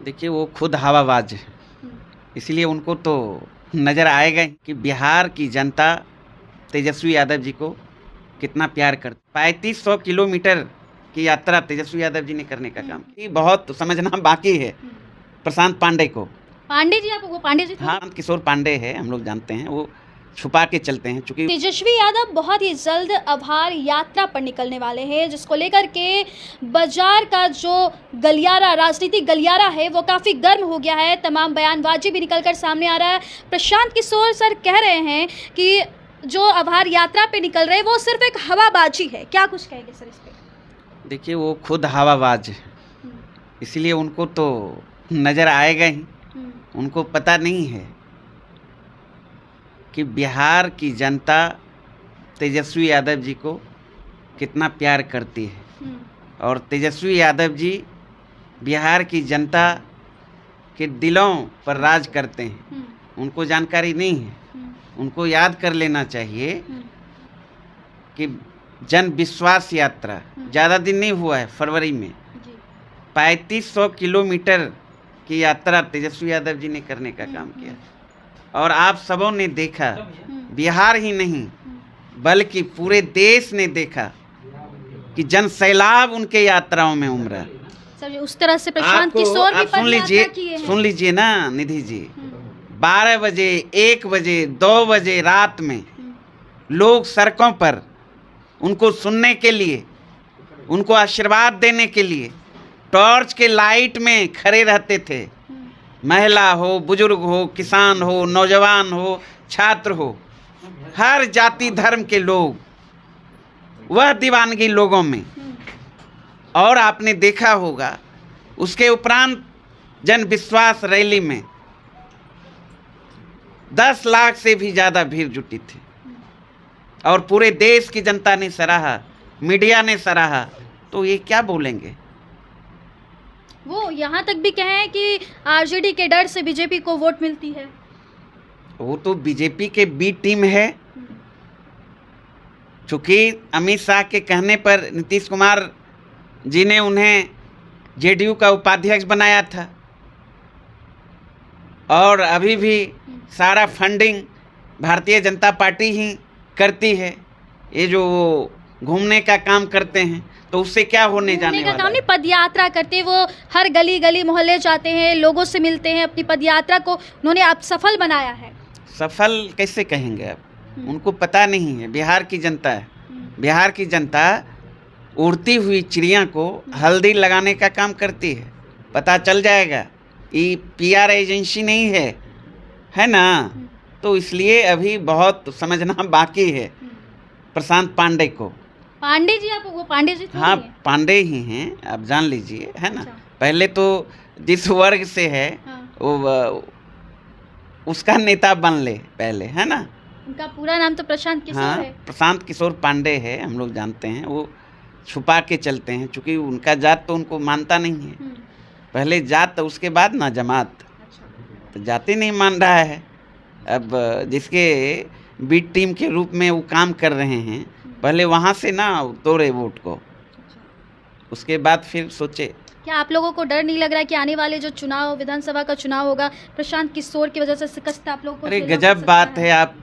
देखिए वो खुद हवाबाज है, इसलिए उनको तो नज़र आएगा ही कि बिहार की जनता तेजस्वी यादव जी को कितना प्यार करती। 3500 किलोमीटर की यात्रा तेजस्वी यादव जी ने करने का काम किया। बहुत समझना बाकी है प्रशांत पांडे को। पांडे जी, आप वो पांडे जी हाँ, किशोर पांडे है, हम लोग जानते हैं, वो छुपा के चलते हैं। चूंकि तेजस्वी यादव बहुत ही जल्द आभार यात्रा पर निकलने वाले हैं, जिसको लेकर के बाजार का जो गलियारा, राजनीतिक गलियारा है, वो काफ़ी गर्म हो गया है। तमाम बयानबाजी भी निकलकर सामने आ रहा है। प्रशांत किशोर सर कह रहे हैं कि जो आभार यात्रा पे निकल रहे हैं वो सिर्फ एक हवाबाजी है। क्या कुछ कहेंगे सर इस पे? देखिए वो खुद हवाबाज है, इसलिए उनको तो नज़र आएगा ही। उनको पता नहीं है कि बिहार की जनता तेजस्वी यादव जी को कितना प्यार करती है, और तेजस्वी यादव जी बिहार की जनता के दिलों पर राज करते हैं। उनको जानकारी नहीं है। उनको याद कर लेना चाहिए कि जन विश्वास यात्रा ज़्यादा दिन नहीं हुआ है, फरवरी में 3500 किलोमीटर की यात्रा तेजस्वी यादव जी ने करने का काम किया। और आप सबों ने देखा, बिहार ही नहीं बल्कि पूरे देश ने देखा कि जन सैलाब उनके यात्राओं में उमड़ा। सर उस तरह से प्रशांत किशोर भी सुन लीजिए ना निधि जी, 12 बजे, 1 बजे, 2 बजे रात में लोग सड़कों पर उनको सुनने के लिए, उनको आशीर्वाद देने के लिए टॉर्च के लाइट में खड़े रहते थे। महिला हो, बुजुर्ग हो, किसान हो, नौजवान हो, छात्र हो, हर जाति धर्म के लोग, वह दीवानगी लोगों में। और आपने देखा होगा उसके उपरांत जन विश्वास रैली में 10 लाख से भी ज़्यादा भीड़ जुटी थी, और पूरे देश की जनता ने सराहा, मीडिया ने सराहा। तो ये क्या बोलेंगे? वो यहाँ तक भी कहें कि आरजेडी के डर से बीजेपी को वोट मिलती है। वो तो बीजेपी के बी टीम है। चूंकि अमित शाह के कहने पर नीतीश कुमार जी ने उन्हें जेडीयू का उपाध्यक्ष बनाया था, और अभी भी सारा फंडिंग भारतीय जनता पार्टी ही करती है। ये जो घूमने का काम करते हैं, तो उससे क्या होने जाने वाला है? पद यात्रा करते, वो हर गली गली मोहल्ले जाते हैं, लोगों से मिलते हैं। अपनी पद यात्रा को उन्होंने आप सफल बनाया है। सफल कैसे कहेंगे आप? उनको पता नहीं है। बिहार की जनता है, बिहार की जनता उड़ती हुई चिड़िया को हल्दी लगाने का काम करती है। पता चल जाएगा, ये पीआर एजेंसी नहीं है ना? तो इसलिए अभी बहुत समझना बाकी है प्रशांत पांडे को। पांडे जी, आप वो पांडे जी? हाँ, पांडे ही हैं, आप जान लीजिए, है ना? पहले तो जिस वर्ग से है वो उसका नेता बन ले पहले, है ना? उनका पूरा नाम तो प्रशांत किशोर है। प्रशांत किशोर पांडे है, हम लोग जानते हैं। वो छुपा के चलते हैं, चूंकि उनका जात तो उनको मानता नहीं है। पहले जात, तो उसके बाद ना जमात। तो जाति नहीं मान रहा है। अब जिसके बीट टीम के रूप में वो काम कर रहे हैं, पहले वहाँ से ना तोड़े वोट को, उसके बाद फिर सोचे। क्या आप लोगों को डर नहीं लग रहा है कि आने वाले जो चुनाव, विधानसभा का चुनाव होगा, प्रशांत किशोर की वजह से शिकस्त आप लोगों को? अरे गजब बात है। आप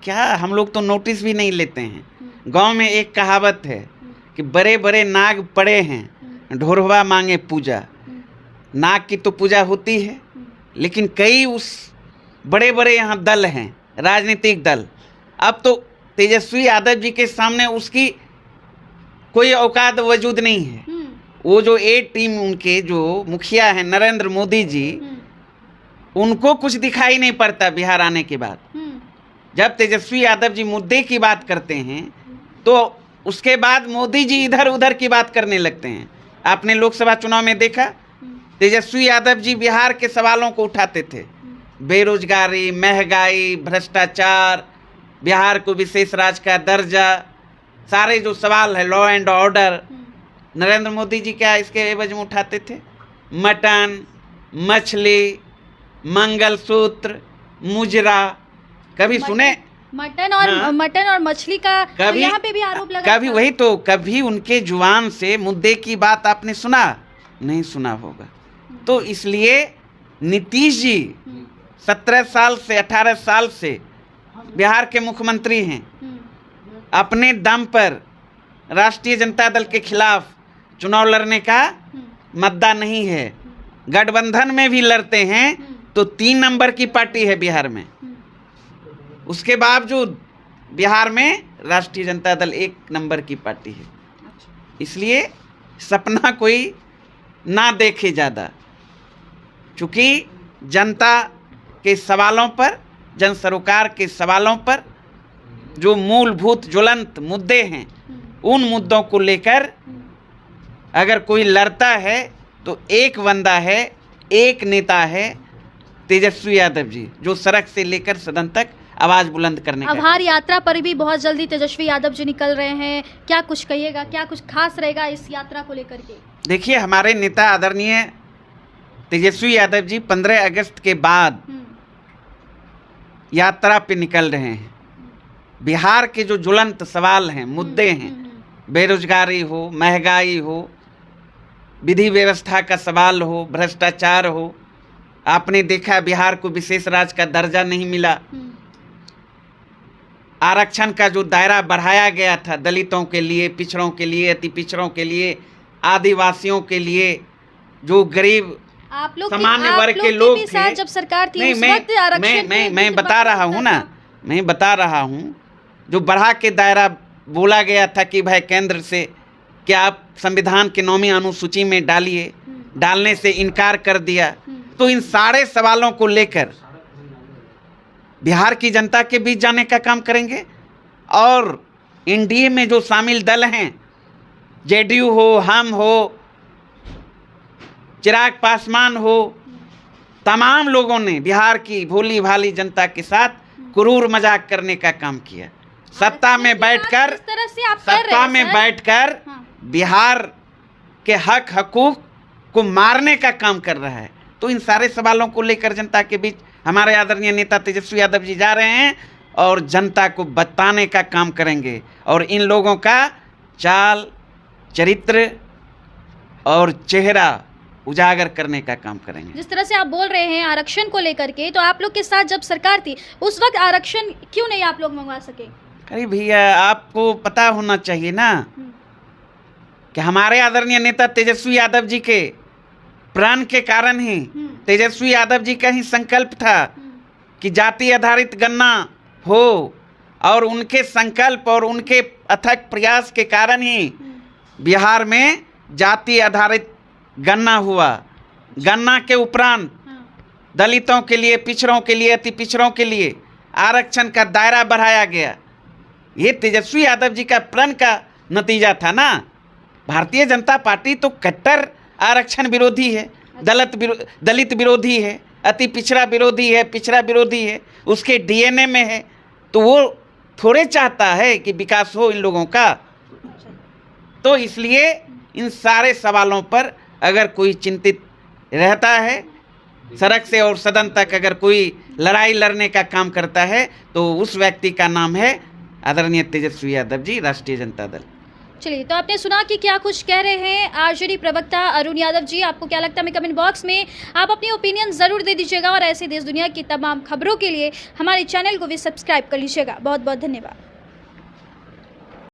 क्या, हम लोग तो नोटिस भी नहीं लेते हैं। गांव में एक कहावत है कि बड़े बड़े नाग पड़े हैं, ढोरवा मांगे पूजा। नाग की तो पूजा होती है, लेकिन कई उस बड़े बड़े यहाँ दल हैं, राजनीतिक दल। अब तो तेजस्वी यादव जी के सामने उसकी कोई औकात वजूद नहीं है। वो जो ए टीम, उनके जो मुखिया हैं नरेंद्र मोदी जी, उनको कुछ दिखाई नहीं पड़ता बिहार आने के बाद। जब तेजस्वी यादव जी मुद्दे की बात करते हैं, तो उसके बाद मोदी जी इधर उधर की बात करने लगते हैं। आपने लोकसभा चुनाव में देखा, तेजस्वी यादव जी बिहार के सवालों को उठाते थे। बेरोजगारी, महंगाई, भ्रष्टाचार, बिहार को विशेष राज्य का दर्जा, सारे जो सवाल है, law and order, Narendra Modi ji क्या इसके एवज में उठाते थे? मटन, मछली, मंगलसूत्र, मुजरा। कभी सुने? मटन और मछली का कभी यहाँ पे भी आरोप लगा। कभी वही तो, कभी उनके जुबान से मुद्दे की बात आपने सुना? नहीं सुना होगा। तो इसलिए नीतीश जी 17 साल से 18 साल से बिहार के मुख्यमंत्री हैं। अपने दम पर राष्ट्रीय जनता दल के खिलाफ चुनाव लड़ने का मुद्दा नहीं है। गठबंधन में भी लड़ते हैं तो 3 नंबर की पार्टी है बिहार में। उसके बावजूद बिहार में राष्ट्रीय जनता दल 1 नंबर की पार्टी है। इसलिए सपना कोई ना देखे ज़्यादा, चूँकि जनता के सवालों पर, जन सरोकार के सवालों पर जो मूलभूत ज्वलंत मुद्दे हैं, उन मुद्दों को लेकर अगर कोई लड़ता है तो एक बंदा है, एक नेता है, तेजस्वी यादव जी, जो सड़क से लेकर सदन तक आवाज़ बुलंद करने का। आभार यात्रा पर भी बहुत जल्दी तेजस्वी यादव जी निकल रहे हैं, क्या कुछ कहिएगा, क्या कुछ खास रहेगा इस यात्रा को लेकर के? देखिए, हमारे नेता आदरणीय तेजस्वी यादव जी 15 अगस्त के बाद यात्रा पे निकल रहे हैं। बिहार के जो ज्वलंत सवाल हैं, मुद्दे हैं, बेरोजगारी हो, महंगाई हो, विधि व्यवस्था का सवाल हो, भ्रष्टाचार हो, आपने देखा बिहार को विशेष राज्य का दर्जा नहीं मिला, आरक्षण का जो दायरा बढ़ाया गया था दलितों के लिए, पिछड़ों के लिए, अति पिछड़ों के लिए, आदिवासियों के लिए, जो गरीब सामान्य वर्ग के लोग थे। जब सरकार थी उस वक्त मैं बता रहा हूँ ना, मैं बता रहा हूँ, जो बढ़ा के दायरा बोला गया था कि भाई केंद्र से कि आप संविधान के 9वीं अनुसूची में डालिए, डालने से इनकार कर दिया। तो इन सारे सवालों को लेकर बिहार की जनता के बीच जाने का काम करेंगे। और एनडीए में जो शामिल दल हैं, जेडीयू हो, हम हो, चिराग पासवान हो, तमाम लोगों ने बिहार की भोली भाली जनता के साथ क्रूर मजाक करने का काम किया। सत्ता में बैठकर बिहार के हक हकूक को मारने का काम कर रहा है। तो इन सारे सवालों को लेकर जनता के बीच हमारे आदरणीय नेता तेजस्वी यादव जी जा रहे हैं और जनता को बताने का काम करेंगे और इन लोगों का चाल, चरित्र और चेहरा उजागर करने का काम करेंगे। जिस तरह से आप बोल रहे हैं आरक्षण को लेकर के, तो आप लोग के साथ जब सरकार थी उस वक्त आरक्षण क्यों नहीं आप लोग मंगवा सके? अरे भैया, आपको पता होना चाहिए ना कि हमारे आदरणीय नेता तेजस्वी यादव जी के प्राण के कारण ही, तेजस्वी यादव जी का ही संकल्प था कि जाति आधारित गणना हो, और उनके संकल्प और उनके अथक प्रयास के कारण ही बिहार में जाति आधारित गणना हुआ। गणना के उपरांत दलितों के लिए, पिछड़ों के लिए, अति पिछड़ों के लिए आरक्षण का दायरा बढ़ाया गया। ये तेजस्वी यादव जी का प्रण का नतीजा था ना। भारतीय जनता पार्टी तो कट्टर आरक्षण विरोधी है, दलित विरोधी है, अति पिछड़ा विरोधी है, पिछड़ा विरोधी है, उसके डीएनए में है। तो वो थोड़े चाहता है कि विकास हो इन लोगों का। तो इसलिए इन सारे सवालों पर अगर कोई चिंतित रहता है, सड़क से और सदन तक अगर कोई लड़ाई लड़ने का काम करता है, तो उस व्यक्ति का नाम है आदरणीय तेजस्वी यादव जी, राष्ट्रीय जनता दल। चलिए, तो आपने सुना कि क्या कुछ कह रहे हैं आरजेडी प्रवक्ता अरुण यादव जी। आपको क्या लगता है, हमें कमेंट बॉक्स में आप अपनी ओपिनियन ज़रूर दे दीजिएगा और ऐसे देश दुनिया की तमाम खबरों के लिए हमारे चैनल को भी सब्सक्राइब कर लीजिएगा। बहुत बहुत धन्यवाद।